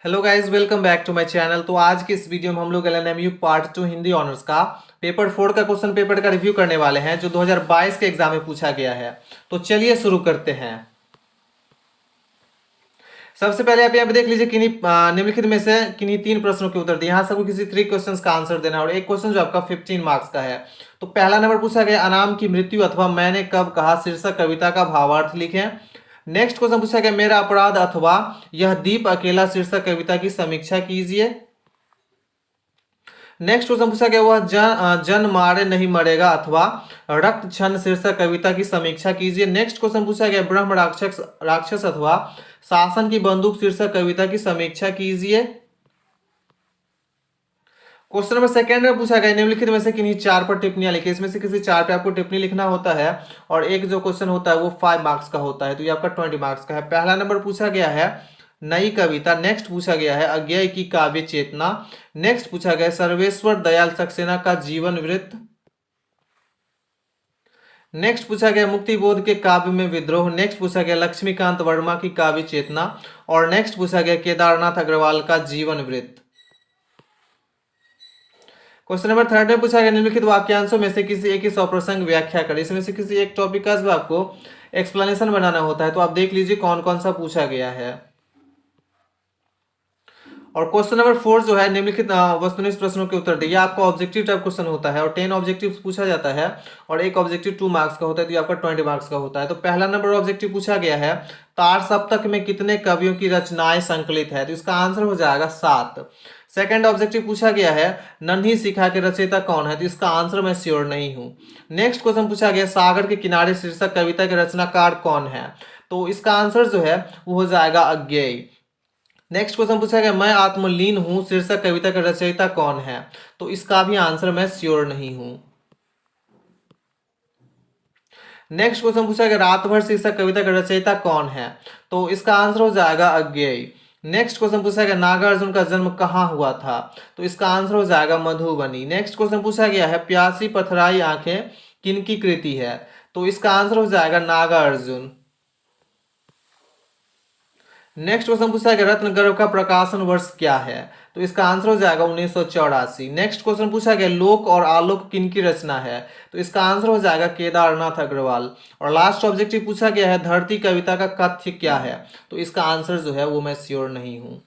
Hello guys, welcome back to my channel. तो आज के इस वीडियो में हम लोग एलएनएमयू पार्ट 2 हिंदी ऑनर्स का पेपर 4 का क्वेश्चन पेपर का रिव्यू करने वाले हैं जो 2022 के एग्जाम में पूछा गया है। तो चलिए शुरू करते हैं। सबसे पहले आप यहाँ पे देख लीजिए किन्हीं निम्नलिखित में से किन्हीं 3 प्रश्नों के उत्तर दिए। यहाँ सबको किसी 3 क्वेश्चंस का आंसर देना है और एक क्वेश्चन जो आपका 15 मार्क्स का है। तो पहला नंबर पूछा गया, अनाम की मृत्यु अथवा मैंने कब कहा शीर्षक कविता का भावार्थ लिखें। नेक्स्ट क्वेश्चन पूछा गया, मेरा अपराध अथवा यह दीप अकेला शीर्षक कविता की समीक्षा कीजिए। नेक्स्ट क्वेश्चन पूछा गया, वह जन मारे नहीं मरेगा अथवा रक्त छन शीर्षक कविता की समीक्षा कीजिए। नेक्स्ट क्वेश्चन पूछा गया, ब्रह्म राक्षस राक्षस अथवा शासन की बंदूक शीर्षक कविता की समीक्षा कीजिए। क्वेश्चन नंबर सेकंड में पूछा गया, निम्नलिखित में से किन्हीं 4 पर टिप्पणियां लिखिए। इसमें से किसी 4 पे आपको टिप्पणी लिखना होता है और एक जो क्वेश्चन होता है वो 5 मार्क्स का होता है, तो ये आपका 20 मार्क्स का है। पहला नंबर पूछा गया है नई कविता। नेक्स्ट पूछा गया है अज्ञेय की काव्य चेतना। नेक्स्ट पूछा गया सर्वेश्वर दयाल सक्सेना का जीवन वृत्त। नेक्स्ट पूछा गया मुक्तिबोध के काव्य में विद्रोह। नेक्स्ट पूछा गया लक्ष्मीकांत वर्मा की काव्य चेतना और नेक्स्ट पूछा गया केदारनाथ अग्रवाल का जीवन वृत्त। क्वेश्चन नंबर थर्ड में पूछा गया निम्नलिखित वाक्यांशों में से किसी एक ही सप्रसंग व्याख्या करें। इसमें से किसी एक टॉपिक का जो आपको एक्सप्लेनेशन बनाना होता है, तो आप देख लीजिए कौन कौन सा पूछा गया है। और क्वेश्चन नंबर 4 जो है निम्नलिखित वस्तुनिष्ठ प्रश्नों के उत्तर दिए। आपका ऑब्जेक्टिव टाइप क्वेश्चन होता है और 10 ऑब्जेक्टिव पूछा जाता है और एक ऑब्जेक्टिव 2 मार्क्स का होता है, तो ये आपका 20 मार्क्स का होता है। तो पहला नंबर ऑब्जेक्टिव पूछा गया है तार सप्तक में कितने कवियों की रचनाएं संकलित है, तो इसका आंसर हो जाएगा 7। सेकंड ऑब्जेक्टिव पूछा गया है नन्ही शिखा के रचयिता कौन है, तो इसका आंसर मैं श्योर नहीं हूं। नेक्स्ट क्वेश्चन पूछा गया सागर के किनारे शीर्षक कविता के रचनाकार कौन है, तो इसका आंसर जो है वो हो जाएगा अज्ञेय। नेक्स्ट क्वेश्चन पूछा गया मैं आत्मलीन हूं शीर्षक कविता का रचयिता कौन है, तो इसका भी आंसर मैं श्योर नहीं हूं। नेक्स्ट क्वेश्चन पूछा गया रात भर शीर्षक कविता का रचयिता कौन है, तो इसका आंसर हो जाएगा अज्ञेय। नेक्स्ट क्वेश्चन पूछा गया नागार्जुन का जन्म कहाँ हुआ था, तो इसका आंसर हो जाएगा मधुबनी। नेक्स्ट क्वेश्चन पूछा गया है प्यासी पथराई आंखें किनकी कृति है, तो इसका आंसर हो जाएगा नागार्जुन। नेक्स्ट क्वेश्चन पूछा गया रत्न गर्भ का प्रकाशन वर्ष क्या है, तो इसका आंसर हो जाएगा 1984। नेक्स्ट क्वेश्चन पूछा गया लोक और आलोक किनकी रचना है, तो इसका आंसर हो जाएगा केदारनाथ अग्रवाल। और लास्ट ऑब्जेक्टिव पूछा गया है धरती कविता का कथ्य क्या है, तो इसका आंसर जो है वो मैं श्योर नहीं हूं।